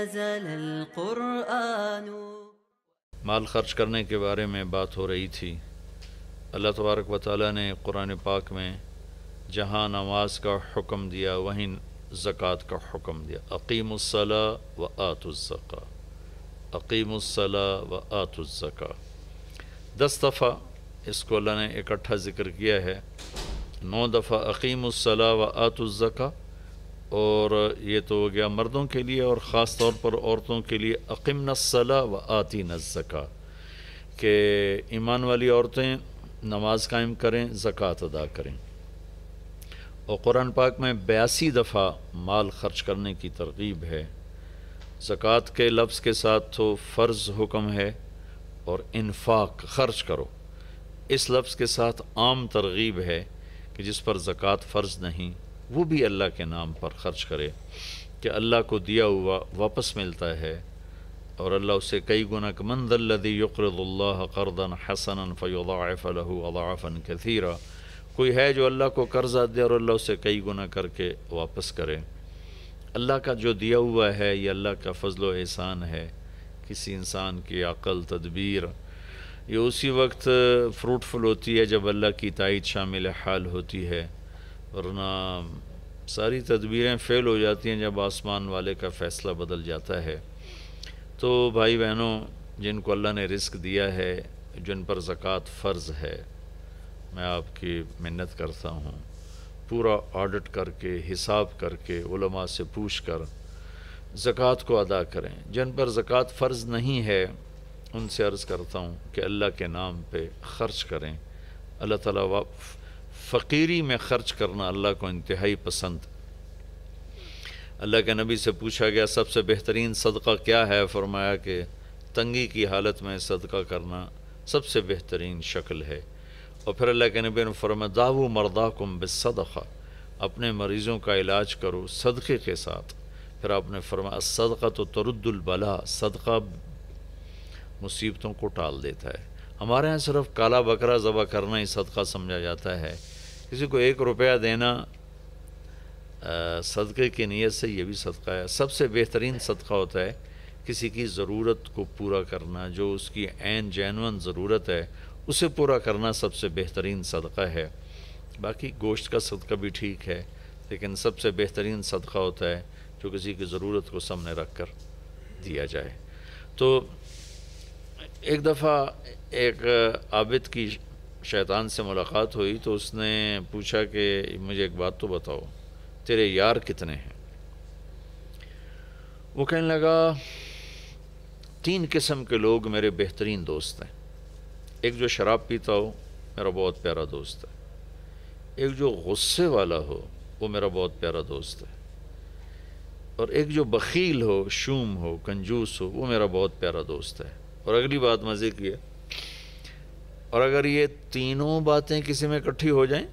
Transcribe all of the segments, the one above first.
نزل القرآن۔ مال خرچ کرنے کے بارے میں بات ہو رہی تھی۔ اللہ تبارک و تعالیٰ نے قرآن پاک میں جہاں نماز کا حکم دیا وہیں زکوٰۃ کا حکم دیا۔ اقیموا الصلاۃ و آتوا الزکاۃ، اقیموا الصلاۃ و آتوا الزکاۃ۔ 10 دفعہ اس کو اللہ نے اکٹھا ذکر کیا ہے، 9 دفعہ اقیموا الصلاۃ و آتوا الزکاۃ، اور یہ تو ہو گیا مردوں کے لیے، اور خاص طور پر عورتوں کے لیے اقمنا الصلاۃ و آتینا الزکاۃ، کہ ایمان والی عورتیں نماز قائم کریں، زکوٰۃ ادا کریں۔ اور قرآن پاک میں 82 دفعہ مال خرچ کرنے کی ترغیب ہے۔ زکوٰۃ کے لفظ کے ساتھ تو فرض حکم ہے، اور انفاق خرچ کرو اس لفظ کے ساتھ عام ترغیب ہے کہ جس پر زکوٰۃ فرض نہیں وہ بھی اللہ کے نام پر خرچ کرے، کہ اللہ کو دیا ہوا واپس ملتا ہے، اور اللہ اسے کئی گنا من ذا الذی یقرض اللہ قرضا حسنا فیضاعف له اضعافا کثیرا، کوئی ہے جو اللہ کو قرضہ دے اور اللہ اسے کئی گنا کر کے واپس کرے۔ اللہ کا جو دیا ہوا ہے یہ اللہ کا فضل و احسان ہے۔ کسی انسان کی عقل، تدبیر یہ اسی وقت فروٹفل ہوتی ہے جب اللہ کی تائید شامل حال ہوتی ہے، ورنہ ساری تدبیریں فیل ہو جاتی ہیں جب آسمان والے کا فیصلہ بدل جاتا ہے۔ تو بھائی بہنوں، جن کو اللہ نے رزق دیا ہے، جن پر زکوٰۃ فرض ہے، میں آپ کی منت کرتا ہوں پورا آڈٹ کر کے، حساب کر کے، علماء سے پوچھ کر زکوٰۃ کو ادا کریں۔ جن پر زکوٰۃ فرض نہیں ہے ان سے عرض کرتا ہوں کہ اللہ کے نام پہ خرچ کریں۔ اللہ تعالیٰ فقیری میں خرچ کرنا اللہ کو انتہائی پسند۔ اللہ کے نبی سے پوچھا گیا سب سے بہترین صدقہ کیا ہے؟ فرمایا کہ تنگی کی حالت میں صدقہ کرنا سب سے بہترین شکل ہے۔ اور پھر اللہ کے نبی نے فرمایا دعوا مرضاکم بالصدقہ، اپنے مریضوں کا علاج کرو صدقے کے ساتھ۔ پھر آپ نے فرمایا الصدقۃ ترد البلاء، صدقہ مصیبتوں کو ٹال دیتا ہے۔ ہمارے ہاں صرف کالا بکرا ذبح کرنا ہی صدقہ سمجھا جاتا ہے۔ کسی کو 1 روپیہ دینا صدقے کی نیت سے، یہ بھی صدقہ ہے۔ سب سے بہترین صدقہ ہوتا ہے کسی کی ضرورت کو پورا کرنا، جو اس کی عین جینون ضرورت ہے اسے پورا کرنا سب سے بہترین صدقہ ہے۔ باقی گوشت کا صدقہ بھی ٹھیک ہے، لیکن سب سے بہترین صدقہ ہوتا ہے جو کسی کی ضرورت کو سامنے رکھ کر دیا جائے۔ تو ایک دفعہ ایک عابد کی شیطان سے ملاقات ہوئی تو اس نے پوچھا کہ مجھے ایک بات تو بتاؤ، تیرے یار کتنے ہیں؟ وہ کہنے لگا 3 قسم کے لوگ میرے بہترین دوست ہیں۔ ایک جو شراب پیتا ہو میرا بہت پیارا دوست ہے، ایک جو غصے والا ہو وہ میرا بہت پیارا دوست ہے، اور ایک جو بخیل ہو، شوم ہو، کنجوس ہو، وہ میرا بہت پیارا دوست ہے۔ اور اگلی بات مزے کی ہے، اور اگر یہ تینوں باتیں کسی میں اکٹھی ہو جائیں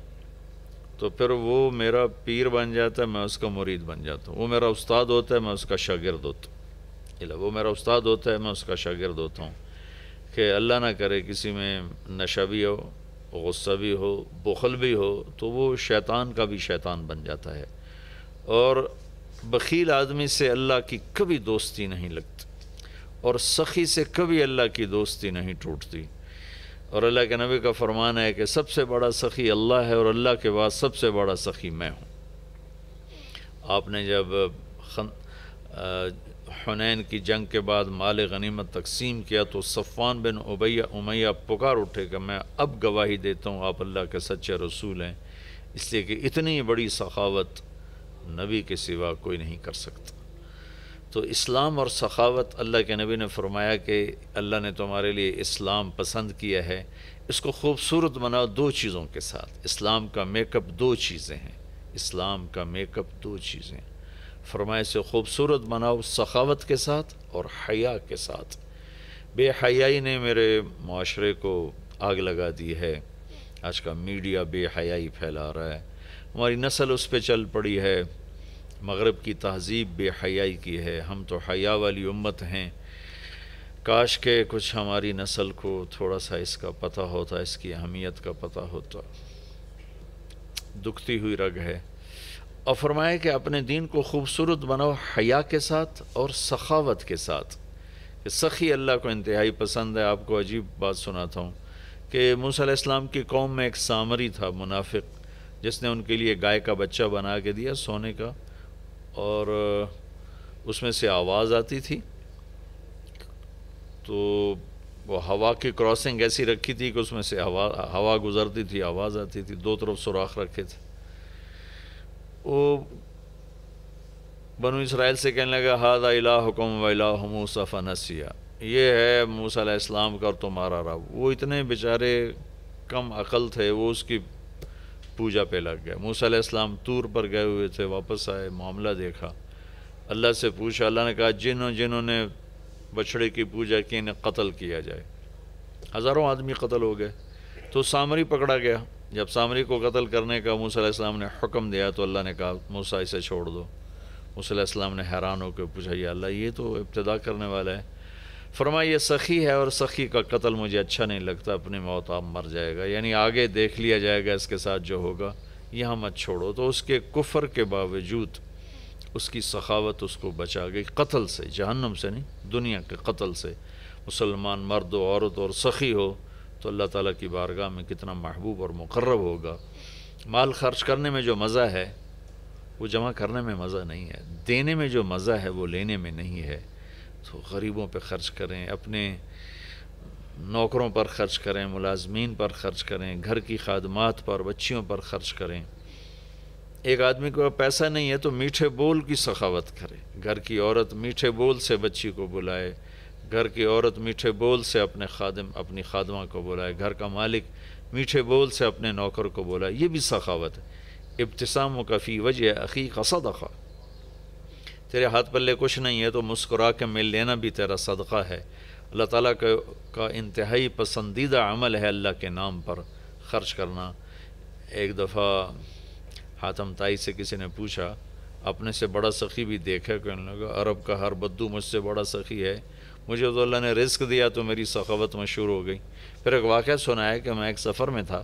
تو پھر وہ میرا پیر بن جاتا ہے، میں اس کا مرید بن جاتا ہوں۔ وہ میرا استاد ہوتا ہے، میں اس کا شاگرد ہوتا ہوں۔ وہ میرا استاد ہوتا ہے، میں اس کا شاگرد ہوتا ہوں۔ کہ اللہ نہ کرے کسی میں نشہ بھی ہو، غصہ بھی ہو، بخل بھی ہو، تو وہ شیطان کا بھی شیطان بن جاتا ہے۔ اور بخیل آدمی سے اللہ کی کبھی دوستی نہیں لگتی، اور سخی سے کبھی اللہ کی دوستی نہیں ٹوٹتی۔ اور اللہ کے نبی کا فرمان ہے کہ سب سے بڑا سخی اللہ ہے، اور اللہ کے بعد سب سے بڑا سخی میں ہوں۔ آپ نے جب حنین کی جنگ کے بعد مال غنیمت تقسیم کیا تو صفوان بن امیہ پکار اٹھے کہ میں اب گواہی دیتا ہوں آپ اللہ کے سچے رسول ہیں، اس لیے کہ اتنی بڑی سخاوت نبی کے سوا کوئی نہیں کر سکتا۔ تو اسلام اور سخاوت، اللہ کے نبی نے فرمایا کہ اللہ نے تمہارے لیے اسلام پسند کیا ہے، اس کو خوبصورت بناؤ 2 چیزوں کے ساتھ۔ اسلام کا میک اپ 2 چیزیں ہیں، اسلام کا میک اپ 2 چیزیں ہیں۔ فرمایا سے خوبصورت بناؤ سخاوت کے ساتھ اور حیا کے ساتھ۔ بے حیائی نے میرے معاشرے کو آگ لگا دی ہے۔ آج کا میڈیا بے حیائی پھیلا رہا ہے، ہماری نسل اس پہ چل پڑی ہے۔ مغرب کی تہذیب بے حیائی کی ہے، ہم تو حیا والی امت ہیں۔ کاش کہ کچھ ہماری نسل کو تھوڑا سا اس کا پتہ ہوتا، اس کی اہمیت کا پتہ ہوتا۔ دکھتی ہوئی رگ ہے۔ اور فرمایا کہ اپنے دین کو خوبصورت بناؤ حیا کے ساتھ اور سخاوت کے ساتھ، کہ سخی اللہ کو انتہائی پسند ہے۔ آپ کو عجیب بات سناتا ہوں کہ موسیٰ علیہ السلام کی قوم میں ایک سامری تھا منافق، جس نے ان کے لیے گائے کا بچہ بنا کے دیا سونے کا، اور اس میں سے آواز آتی تھی، تو وہ ہوا کی کراسنگ ایسی رکھی تھی کہ اس میں سے ہوا گزرتی تھی، آواز آتی تھی، دو طرف سوراخ رکھے تھے۔ وہ بنو اسرائیل سے کہنے لگا ھذا الہکم و الہ موسیٰ فنسیٰ، یہ ہے موسیٰ علیہ السلام کا اور تمہارا رب۔ وہ اتنے بیچارے کم عقل تھے، وہ اس کی پوجا پہ لگ گئے۔ موسیٰ علیہ السلام طور پر گئے ہوئے تھے، واپس آئے، معاملہ دیکھا، اللہ سے پوچھا، اللہ نے کہا جنہوں نے بچھڑے کی پوجا کی انہیں قتل کیا جائے۔ ہزاروں آدمی قتل ہو گئے، تو سامری پکڑا گیا۔ جب سامری کو قتل کرنے کا موسیٰ علیہ السلام نے حکم دیا تو اللہ نے کہا موسیٰ اسے چھوڑ دو۔ موسیٰ علیہ السلام نے حیران ہو کے پوچھا یا اللہ یہ تو ابتدا کرنے والا ہے۔ فرمایا یہ سخی ہے اور سخی کا قتل مجھے اچھا نہیں لگتا، اپنی موت آپ مر جائے گا، یعنی آگے دیکھ لیا جائے گا اس کے ساتھ جو ہوگا، یہاں مت چھوڑو۔ تو اس کے کفر کے باوجود اس کی سخاوت اس کو بچا گئی، قتل سے، جہنم سے نہیں، دنیا کے قتل سے۔ مسلمان مرد و عورت اور سخی ہو تو اللہ تعالیٰ کی بارگاہ میں کتنا محبوب اور مقرب ہوگا۔ مال خرچ کرنے میں جو مزہ ہے وہ جمع کرنے میں مزہ نہیں ہے، دینے میں جو مزہ ہے وہ لینے میں نہیں ہے۔ تو غریبوں پہ خرچ کریں، اپنے نوکروں پر خرچ کریں، ملازمین پر خرچ کریں، گھر کی خادمات پر، بچیوں پر خرچ کریں۔ ایک آدمی کو پیسہ نہیں ہے تو میٹھے بول کی سخاوت کرے، گھر کی عورت میٹھے بول سے بچی کو بلائے، گھر کی عورت میٹھے بول سے اپنی خادمہ کو بلائے، گھر کا مالک میٹھے بول سے اپنے نوکر کو بلائے، یہ بھی سخاوت ہے۔ ابتسامک فی وجہ اخیک صدقہ، تیرے ہاتھ پلے کچھ نہیں ہے تو مسکرا کے مل لینا بھی تیرا صدقہ ہے۔ اللہ تعالیٰ کا انتہائی پسندیدہ عمل ہے اللہ کے نام پر خرچ کرنا۔ ایک دفعہ حاتم طائی سے کسی نے پوچھا اپنے سے بڑا سخی بھی دیکھا؟ کہنے لگا عرب کا ہر بدو مجھ سے بڑا سخی ہے، مجھے تو اللہ نے رزق دیا تو میری سخاوت مشہور ہو گئی۔ پھر ایک واقعہ سنا ہے کہ میں ایک سفر میں تھا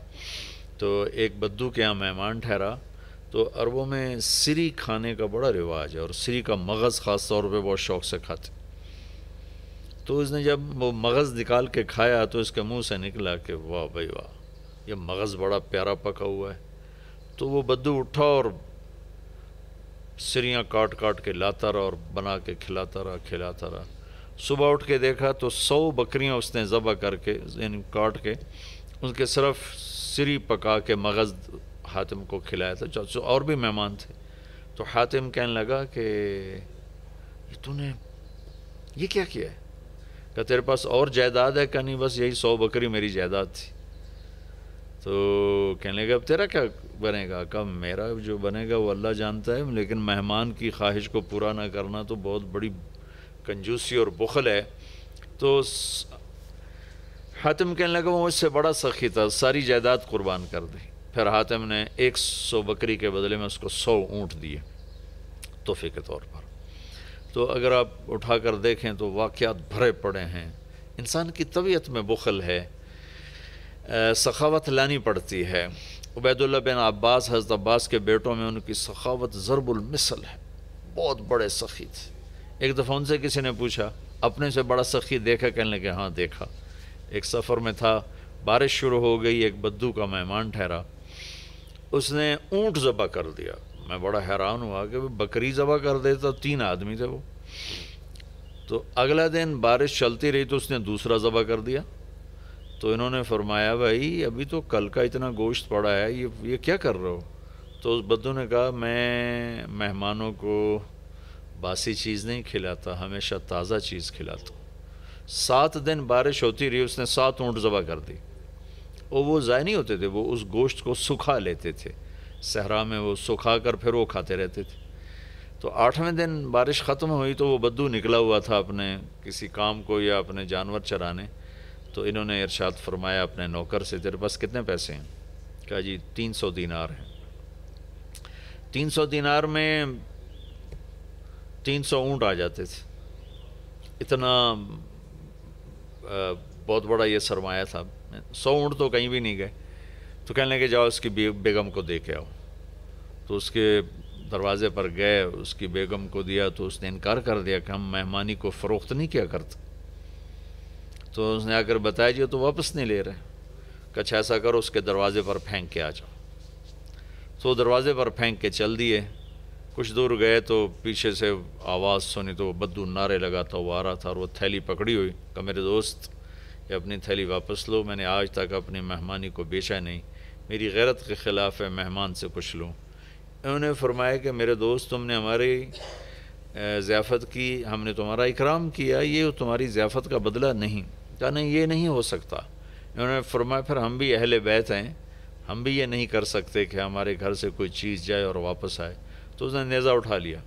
تو ایک بدو کے یہاں مہمان ٹھہرا، تو عربوں میں سری کھانے کا بڑا رواج ہے، اور سری کا مغز خاص طور پہ بہت شوق سے کھاتے۔ تو اس نے جب وہ مغز نکال کے کھایا تو اس کے منہ سے نکلا کہ واہ بھائی واہ، یہ مغز بڑا پیارا پکا ہوا ہے۔ تو وہ بدو اٹھا اور سریاں کاٹ کاٹ کے لاتا رہا اور بنا کے کھلاتا رہا۔ صبح اٹھ کے دیکھا تو 100 بکریاں اس نے ذبح کر کے یعنی کاٹ کے ان کے صرف سری پکا کے مغز حاتم کو کھلایا تھا، اور بھی مہمان تھے۔ تو حاتم کہنے لگا کہ تو نے یہ کیا ہے؟ کہ تیرے پاس اور جائیداد ہے؟ کہ نہیں بس یہی 100 بکری میری جائیداد تھی۔ تو کہنے لگا اب تیرا کیا بنے گا؟ کہ میرا جو بنے گا وہ اللہ جانتا ہے، لیکن مہمان کی خواہش کو پورا نہ کرنا تو بہت بڑی کنجوسی اور بخل ہے۔ تو حاتم کہنے لگا وہ مجھ سے بڑا سخی تھا، ساری جائیداد قربان کر دی۔ پھر حاتم نے 100 بکری کے بدلے میں اس کو 100 اونٹ دیے تحفے کے طور پر۔ تو اگر آپ اٹھا کر دیکھیں تو واقعات بھرے پڑے ہیں۔ انسان کی طبیعت میں بخل ہے، سخاوت لانی پڑتی ہے۔ عبید اللہ بن عباس، حضرت عباس کے بیٹوں میں ان کی سخاوت ضرب المثل ہے، بہت بڑے سخی تھے۔ ایک دفعہ ان سے کسی نے پوچھا اپنے سے بڑا سخی دیکھا؟ کہنے لگے ہاں دیکھا۔ ایک سفر میں تھا، بارش شروع ہو گئی، ایک بدو کا مہمان ٹھہرا، اس نے اونٹ ذبح کر دیا۔ میں بڑا حیران ہوا کہ بکری ذبح کر دیتا، 3 آدمی تھے وہ۔ تو اگلا دن بارش چلتی رہی تو اس نے دوسرا ذبح کر دیا۔ تو انہوں نے فرمایا بھائی ابھی تو کل کا اتنا گوشت پڑا ہے، یہ کیا کر رہے ہو؟ تو اس بدو نے کہا میں مہمانوں کو باسی چیز نہیں کھلاتا، ہمیشہ تازہ چیز کھلاتا ہوں۔ 7 دن بارش ہوتی رہی، اس نے 7 اونٹ ذبح کر دی، اور وہ ضائع نہیں ہوتے تھے، وہ اس گوشت کو سکھا لیتے تھے، صحرا میں وہ سکھا کر پھر وہ کھاتے رہتے تھے۔ تو 8ویں دن بارش ختم ہوئی تو وہ بدو نکلا ہوا تھا اپنے کسی کام کو یا اپنے جانور چرانے۔ تو انہوں نے ارشاد فرمایا اپنے نوکر سے تیرے پاس کتنے پیسے ہیں؟ کہا جی 300 دینار ہیں۔ 300 دینار میں 300 اونٹ آ جاتے تھے، اتنا بہت بڑا یہ سرمایہ تھا۔ 100 اونٹ تو کہیں بھی نہیں گئے۔ تو کہنے لگے جاؤ اس کی بیگم کو دے کے آؤ۔ تو اس کے دروازے پر گئے، اس کی بیگم کو دیا تو اس نے انکار کر دیا کہ ہم مہمانی کو فروخت نہیں کیا کرتے۔ تو اس نے آ کر بتایا جی تو واپس نہیں لے رہے۔ کچھ ایسا کرو اس کے دروازے پر پھینک کے آ جاؤ۔ تو دروازے پر پھینک کے چل دیے۔ کچھ دور گئے تو پیچھے سے آواز سنی تو وہ بدو نعرے لگاتا ہوا آ رہا تھا، اور وہ تھیلی پکڑی ہوئی کہ میرے دوست یہ اپنی تھیلی واپس لو، میں نے آج تک اپنی مہمانی کو بیچا نہیں، میری غیرت کے خلاف ہے مہمان سے کچھ لوں۔ انہوں نے فرمایا کہ میرے دوست تم نے ہماری ضیافت کی، ہم نے تمہارا اکرام کیا، یہ تمہاری ضیافت کا بدلہ نہیں۔ کہا نہیں یہ نہیں ہو سکتا۔ انہوں نے فرمایا پھر ہم بھی اہل بیت ہیں، ہم بھی یہ نہیں کر سکتے کہ ہمارے گھر سے کوئی چیز جائے اور واپس آئے۔ تو اس نے نیزہ اٹھا لیا،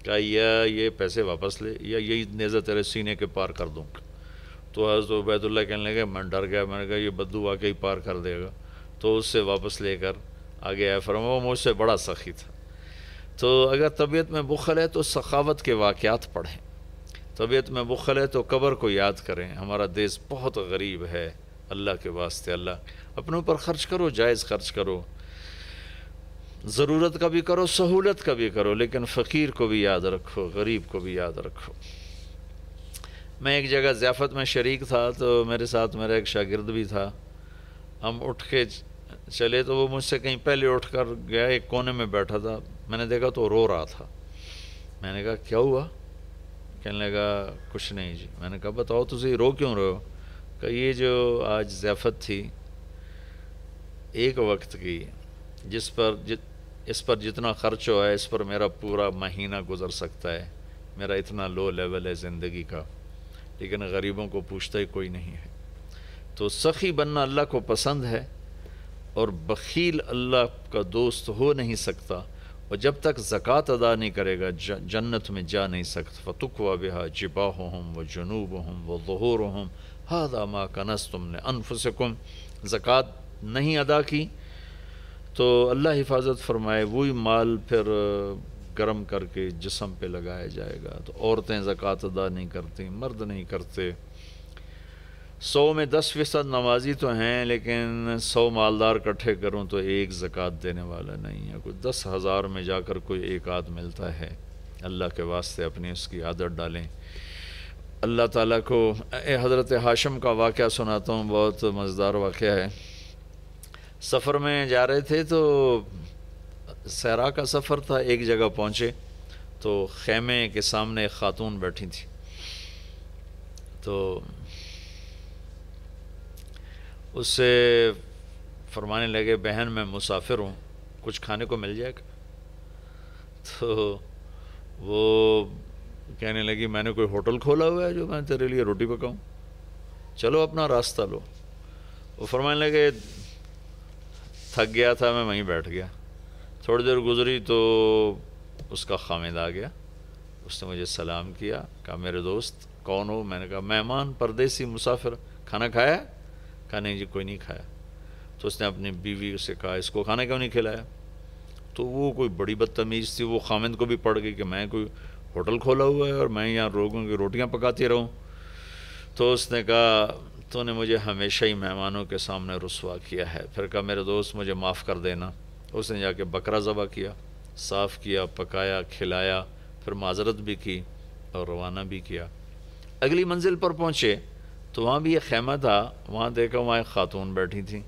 کہا یا یہ پیسے واپس لے یا یہی نیزہ تیرے سینے کے پار کر دوں۔ تو حضرت عبید اللہ کہنے لگے میں ڈر گیا، میں نے کہا یہ بدو واقعی پار کر دے گا۔ تو اس سے واپس لے کر آگے آیا، فرمایا وہ مجھ سے بڑا سخی تھا۔ تو اگر طبیعت میں بخل ہے تو سخاوت کے واقعات پڑھیں، طبیعت میں بخل ہے تو قبر کو یاد کریں۔ ہمارا دیس بہت غریب ہے، اللہ کے واسطے اللہ اپنے اوپر خرچ کرو، جائز خرچ کرو، ضرورت کا بھی کرو، سہولت کا بھی کرو، لیکن فقیر کو بھی یاد رکھو، غریب کو بھی یاد رکھو۔ میں ایک جگہ ضیافت میں شریک تھا تو میرے ساتھ میرا ایک شاگرد بھی تھا۔ ہم اٹھ کے چلے تو وہ مجھ سے کہیں پہلے اٹھ کر گیا، ایک کونے میں بیٹھا تھا۔ میں نے دیکھا تو رو رہا تھا۔ میں نے کہا کیا ہوا؟ کہنے لگا کچھ نہیں جی۔ میں نے کہا بتاؤ تجھے رو کیوں رہے ہو؟ کہ یہ جو آج ضیافت تھی ایک وقت کی، اس پر جتنا خرچ ہوا ہے اس پر میرا پورا مہینہ گزر سکتا ہے، میرا اتنا لو لیول ہے زندگی کا، لیکن غریبوں کو پوچھتا ہی کوئی نہیں ہے۔ تو سخی بننا اللہ کو پسند ہے، اور بخیل اللہ کا دوست ہو نہیں سکتا، اور جب تک زکوٰۃ ادا نہیں کرے گا جنت میں جا نہیں سکتا۔ فَتُقْوَى بِهَا جِبَاهُهُمْ وَجُنُوبُهُمْ وَظُهُورُهُمْ هَذَا مَا كَنَزْتُمْ لِأَنفُسِكُمْ۔ زکوٰۃ نہیں ادا کی تو اللہ حفاظت فرمائے وہی مال پھر گرم کر کے جسم پہ لگایا جائے گا۔ تو عورتیں زکوٰۃ ادا نہیں کرتی، مرد نہیں کرتے۔ 100 میں 10% نمازی تو ہیں، لیکن 100 مالدار اکٹھے کروں تو ایک زکوٰۃ دینے والا نہیں ہے۔ کوئی 10,000 میں جا کر کوئی ایک آدھ ملتا ہے۔ اللہ کے واسطے اپنی اس کی عادت ڈالیں۔ اللہ تعالیٰ کو حضرت ہاشم کا واقعہ سناتا ہوں، بہت مزیدار واقعہ ہے۔ سفر میں جا رہے تھے تو صحرا کا سفر تھا، ایک جگہ پہنچے تو خیمے کے سامنے ایک خاتون بیٹھی تھی۔ تو اس سے فرمانے لگے بہن میں مسافر ہوں، کچھ کھانے کو مل جائے گا؟ تو وہ کہنے لگی میں نے کوئی ہوٹل کھولا ہوا ہے جو میں تیرے لیے روٹی پکاؤں، چلو اپنا راستہ لو۔ وہ فرمانے لگے تھک گیا تھا میں وہیں بیٹھ گیا۔ تھوڑی دیر گزری تو اس کا خامد آ گیا، اس نے مجھے سلام کیا، کہا میرے دوست کون ہو؟ میں نے کہا مہمان، پردیسی، مسافر، کھانا کھایا؟ کہا نہیں جی کوئی نہیں کھایا۔ تو اس نے اپنی بیوی سے کہا اس کو کھانا کیوں نہیں کھلایا؟ تو وہ کوئی بڑی بدتمیز تھی، وہ خامد کو بھی پڑ گئی کہ میں کوئی ہوٹل کھولا ہوا ہے اور میں یہاں لوگوں کی روٹیاں پکاتی رہوں۔ تو اس نے کہا تو نے مجھے ہمیشہ ہی مہمانوں کے سامنے رسوا کیا ہے۔ پھر کہا میرے دوست مجھے معاف کر دینا۔ اس نے جا کے بکرا ذبح کیا، صاف کیا، پکایا، کھلایا، پھر معذرت بھی کی اور روانہ بھی کیا۔ اگلی منزل پر پہنچے تو وہاں بھی ایک خیمہ تھا، وہاں دیکھا وہاں ایک خاتون بیٹھی تھی۔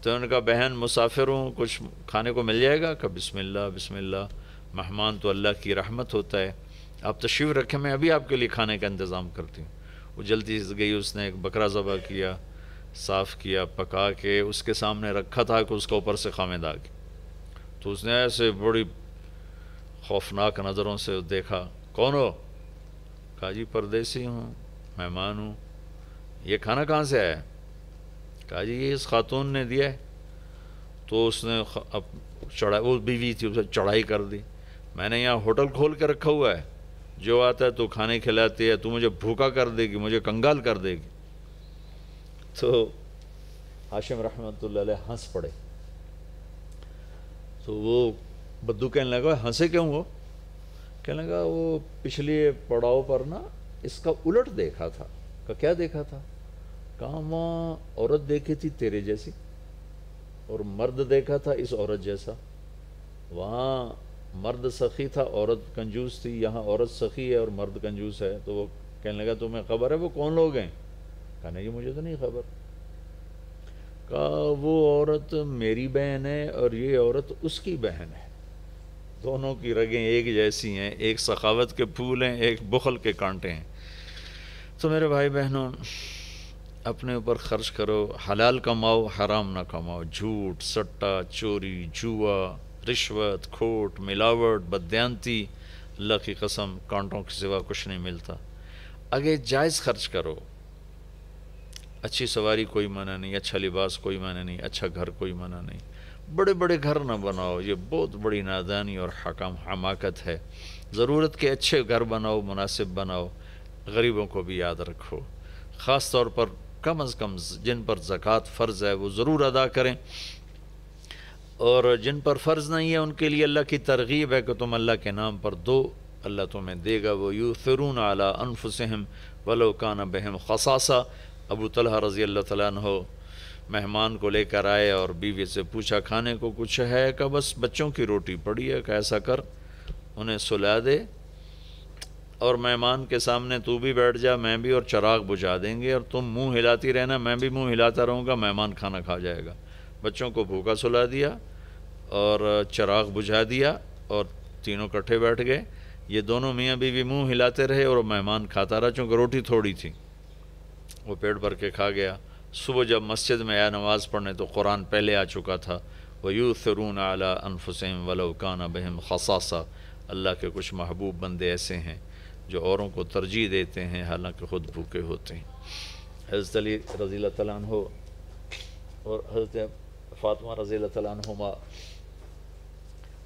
تو انہوں نے کہا بہن مسافر ہوں، کچھ کھانے کو مل جائے گا؟ کہا بسم اللہ بسم اللہ، مہمان تو اللہ کی رحمت ہوتا ہے، آپ تشریف رکھیں، میں ابھی آپ کے لیے کھانے کا انتظام کرتی ہوں۔ وہ جلدی سے گئی، اس نے ایک بکرا ذبح کیا، صاف کیا، پکا کے اس کے سامنے رکھا تھا کہ اس کا اوپر سے خامد آ گیا۔ تو اس نے ایسے بڑی خوفناک نظروں سے دیکھا، کون ہو؟ کہا جی پردیسی ہوں، مہمان ہوں۔ یہ کھانا کہاں سے آیا؟ کہا جی یہ اس خاتون نے دیا ہے۔ تو اس نے وہ بیوی تھی، اسے چڑھائی کر دی، میں نے یہاں ہوٹل کھول کے رکھا ہوا ہے، جو آتا ہے تو کھانے کھلاتی ہے، تو مجھے بھوکا کر دے گی، مجھے کنگال کر دے گی۔ تو ہاشم رحمۃ اللہ علیہ ہنس پڑے۔ تو وہ بدو کہنے لگا ہنسے کیوں ہو؟ کہنے لگا وہ پچھلی پڑاؤ پر نا اس کا الٹ دیکھا تھا۔ کہ کیا دیکھا تھا؟ کہاں وہاں عورت دیکھی تھی تیرے جیسی، اور مرد دیکھا تھا اس عورت جیسا، وہاں مرد سخی تھا، عورت کنجوس تھی، یہاں عورت سخی ہے اور مرد کنجوس ہے. تو وہ کہنے لگا تمہیں خبر ہے وہ کون لوگ ہیں؟ کہا نہیں مجھے تو نہیں خبر. کہا وہ عورت میری بہن ہے اور یہ عورت اس کی بہن ہے، دونوں کی رگیں ایک جیسی ہیں، ایک سخاوت کے پھول ہیں، ایک بخل کے کانٹے ہیں. تو میرے بھائی بہنوں، اپنے اوپر خرچ کرو، حلال کماؤ، حرام نہ کماؤ. جھوٹ، سٹا، چوری، جوا، رشوت، کھوٹ، ملاوٹ، بددیانتی، اللہ کی قسم کانٹوں کے سوا کچھ نہیں ملتا. اگے جائز خرچ کرو، اچھی سواری کوئی منع نہیں، اچھا لباس کوئی منع نہیں، اچھا گھر کوئی منع نہیں. بڑے بڑے گھر نہ بناؤ، یہ بہت بڑی نادانی اور حماقت ہے. ضرورت کے اچھے گھر بناؤ، مناسب بناؤ. غریبوں کو بھی یاد رکھو، خاص طور پر کم از کم جن پر زکوٰۃ فرض ہے وہ ضرور ادا کریں، اور جن پر فرض نہیں ہے ان کے لیے اللہ کی ترغیب ہے کہ تم اللہ کے نام پر دو، اللہ تمہیں دے گا. وَيُؤْثِرُونَ عَلَىٰ أَنفُسِهِمْ وَلَوْ كَانَ بِهِمْ خَصَاصَةٌ. ابو طلحہ رضی اللہ تعالیٰ عنہ مہمان کو لے کر آئے اور بیوی سے پوچھا کھانے کو کچھ ہے؟ کہ بس بچوں کی روٹی پڑی ہے. کہ ایسا کر انہیں سلا دے اور مہمان کے سامنے تو بھی بیٹھ جا، میں بھی، اور چراغ بجھا دیں گے اور تم منہ ہلاتی رہنا، میں بھی منہ ہلاتا رہوں گا، مہمان کھانا کھا جائے گا. بچوں کو بھوکا سلا دیا اور چراغ بجھا دیا اور تینوں کٹھے بیٹھ گئے. یہ دونوں میاں بیوی منہ ہلاتے رہے اور مہمان کھاتا رہا، چونکہ روٹی تھوڑی تھی، وہ پیٹ بھر کے کھا گیا. صبح جب مسجد میں آیا نماز پڑھنے تو قرآن پہلے آ چکا تھا، وَيُؤْثِرُونَ عَلَىٰ أَنفُسِهِمْ وَلَوْ كَانَ بِهِمْ خَصَاصَةٌ. اللہ کے کچھ محبوب بندے ایسے ہیں جو اوروں کو ترجیح دیتے ہیں حالانکہ خود بھوکے ہوتے ہیں. حضرت علی رضی اللہ تعالیٰ عنہ اور حضرت فاطمہ رضی اللہ تعالیٰ عنہما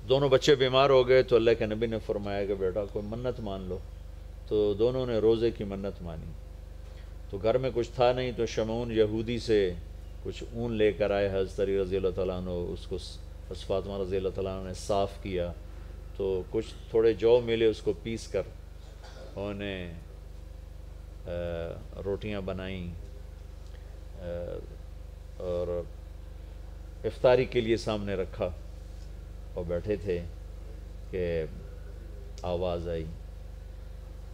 دونوں بچے بیمار ہو گئے تو اللہ کے نبی نے فرمایا کہ بیٹا کوئی منت مان لو. تو دونوں نے روزے کی منت مانی. تو گھر میں کچھ تھا نہیں تو شمعون یہودی سے کچھ اون لے کر آئے حضرت علی رضی اللہ تعالیٰ عنہ، اس کو حضرت فاطمہ رضی اللہ تعالیٰ عنہ نے صاف کیا. تو کچھ تھوڑے جو ملے اس کو پیس کر انہیں روٹیاں بنائیں اور افطاری کے لیے سامنے رکھا اور بیٹھے تھے کہ آواز آئی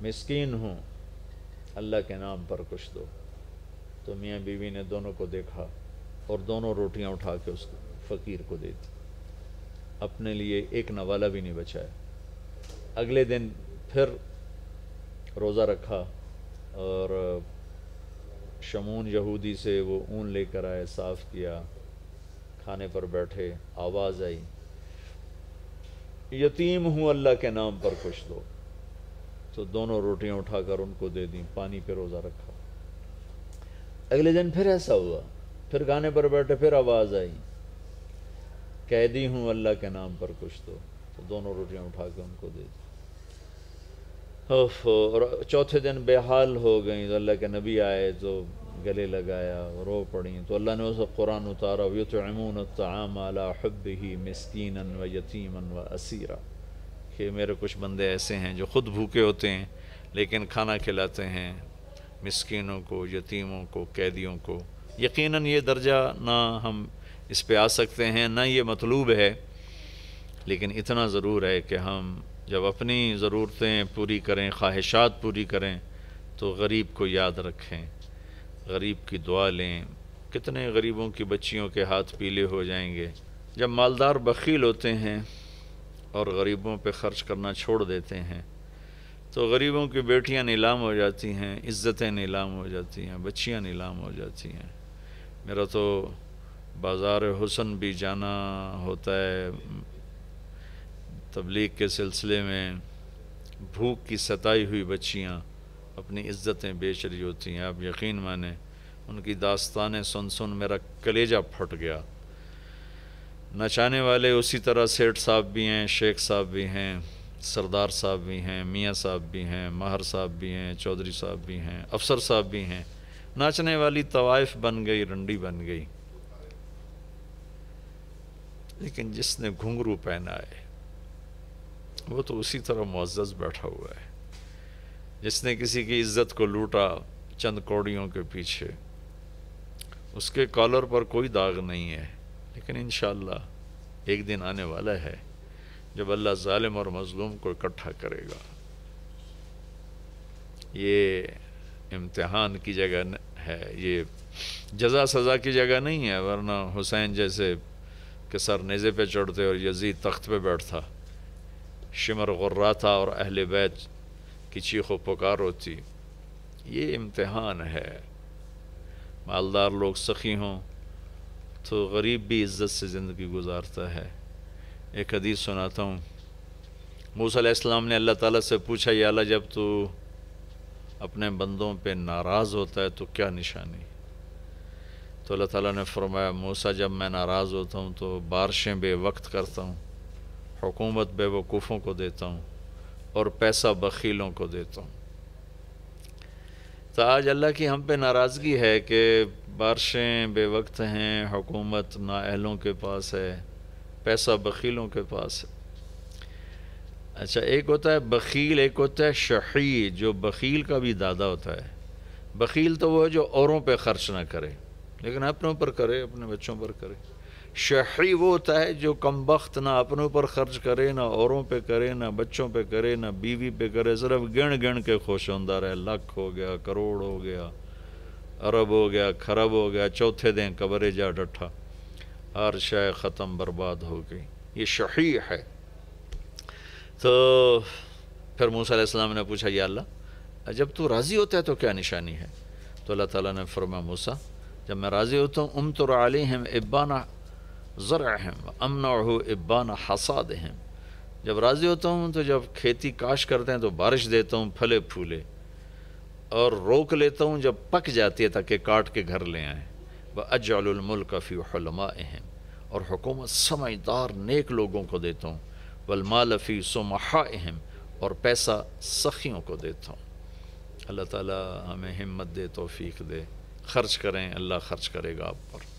مسکین ہوں اللہ کے نام پر کچھ دو. تو میاں بیوی نے دونوں کو دیکھا اور دونوں روٹیاں اٹھا کے اس فقیر کو دے دی، اپنے لیے ایک نوالا بھی نہیں بچایا. اگلے دن پھر روزہ رکھا اور شمعون یہودی سے وہ اون لے کر آئے، صاف کیا، کھانے پر بیٹھے، آواز آئی یتیم ہوں اللہ کے نام پر کچھ دو. تو دونوں روٹیاں اٹھا کر ان کو دے دیں، پانی پہ روزہ رکھا. اگلے دن پھر ایسا ہوا، پھر کھانے پر بیٹھے، پھر آواز آئی قیدی ہوں اللہ کے نام پر کچھ دو. تو دونوں روٹیاں اٹھا کے ان کو دے دی. اور چوتھے دن بے حال ہو گئیں تو اللہ کے نبی آئے تو گلے لگایا، رو پڑیں. تو اللہ نے اسے قرآن اتارا وَيُطْعِمُونَ الطَّعَامَ عَلَىٰ حُبِّهِ مِسْكِينًا وَيَتِيمًا وَأَسِيرًا. کہ میرے کچھ بندے ایسے ہیں جو خود بھوکے ہوتے ہیں لیکن کھانا کھلاتے ہیں مسکینوں کو، یتیموں کو، قیدیوں کو. یقیناً یہ درجہ نہ ہم اس پہ آ سکتے ہیں، نہ یہ مطلوب ہے، لیکن اتنا ضرور ہے کہ ہم جب اپنی ضرورتیں پوری کریں، خواہشات پوری کریں، تو غریب کو یاد رکھیں، غریب کی دعا لیں. کتنے غریبوں کی بچیوں کے ہاتھ پیلے ہو جائیں گے. جب مالدار بخیل ہوتے ہیں اور غریبوں پہ خرچ کرنا چھوڑ دیتے ہیں تو غریبوں کی بیٹیاں نیلام ہو جاتی ہیں، عزتیں نیلام ہو جاتی ہیں، بچیاں نیلام ہو جاتی ہیں. میرا تو بازار حسن بھی جانا ہوتا ہے تبلیغ کے سلسلے میں. بھوک کی ستائی ہوئی بچیاں اپنی عزتیں بیچ رہی ہوتی ہیں. آپ یقین مانیں ان کی داستانیں سن سن میرا کلیجہ پھٹ گیا. نچانے والے اسی طرح سیٹھ صاحب بھی ہیں، شیخ صاحب بھی ہیں، سردار صاحب بھی ہیں، میاں صاحب بھی ہیں، ماہر صاحب بھی ہیں، چودھری صاحب بھی ہیں، افسر صاحب بھی ہیں. ناچنے والی طوائف بن گئی، رنڈی بن گئی. لیکن جس نے گھنگرو پہنا ہے وہ تو اسی طرح معزز بیٹھا ہوا ہے. جس نے کسی کی عزت کو لوٹا چند کوڑیوں کے پیچھے، اس کے کالر پر کوئی داغ نہیں ہے، لیکن انشاءاللہ ایک دن آنے والا ہے جب اللہ ظالم اور مظلوم کو اکٹھا کرے گا۔ یہ امتحان کی جگہ ہے، یہ جزا سزا کی جگہ نہیں ہے، ورنہ حسین جیسے کہ سر نیزے پہ چڑھتے اور یزید تخت پہ بیٹھتا، شمر غراتا اور اہل بیت کی چیخ و پکار ہوتی۔ یہ امتحان ہے۔ مالدار لوگ سخی ہوں تو غریب بھی عزت سے زندگی گزارتا ہے۔ ایک حدیث سناتا ہوں، موسیٰ علیہ السلام نے اللہ تعالیٰ سے پوچھا، یا اللہ جب تو اپنے بندوں پہ ناراض ہوتا ہے تو کیا نشانی؟ تو اللہ تعالیٰ نے فرمایا، موسیٰ جب میں ناراض ہوتا ہوں تو بارشیں بے وقت کرتا ہوں، حکومت بے وقوفوں کو دیتا ہوں اور پیسہ بخیلوں کو دیتا ہوں۔ تو آج اللہ کی ہم پہ ناراضگی ہے کہ بارشیں بے وقت ہیں، حکومت نااہلوں کے پاس ہے، پیسہ بخیلوں کے پاس ہے۔ اچھا، ایک ہوتا ہے بخیل، ایک ہوتا ہے شحیح، جو بخیل کا بھی دادا ہوتا ہے۔ بخیل تو وہ ہے جو اوروں پہ خرچ نہ کرے لیکن اپنوں پر کرے، اپنے بچوں پر کرے۔ شحیح وہ ہوتا ہے جو کم بخت، نہ اپنوں پر خرچ کرے، نہ اوروں پہ کرے، نہ بچوں پہ کرے، نہ بیوی پہ کرے، صرف گن گن کے خوش ہوندہ رہے، لاکھ ہو گیا، کروڑ ہو گیا، ارب ہو گیا، خرب ہو گیا، چوتھے دن قبرے جا ڈٹھا، ہر شے ختم برباد ہو گئی۔ یہ شحیح ہے۔ تو پھر موسیٰ علیہ السلام نے پوچھا، یا اللہ جب تو راضی ہوتا ہے تو کیا نشانی ہے؟ تو اللہ تعالیٰ نے فرمایا، موسیٰ جب میں راضی ہوتا ہوں، امطر علیہم ابان زرعہم امنعہ ابان حصادہم، جب راضی ہوتا ہوں تو جب کھیتی کاش کرتے ہیں تو بارش دیتا ہوں پھلے پھولے، اور روک لیتا ہوں جب پک جاتی ہے تاکہ کاٹ کے گھر لے آئیں۔ وَأَجْعَلُ الْمُلْكَ فِي حُلَمَائِهِمْ، اور حکومت سمجھدار نیک لوگوں کو دیتا ہوں، وَالْمَالَ فِي سُمَحَائِهِمْ، اور پیسہ سخیوں کو دیتا ہوں۔ اللہ تعالیٰ ہمیں ہمت دے، توفیق دے، خرچ کریں، اللہ خرچ کرے گا آپ پر۔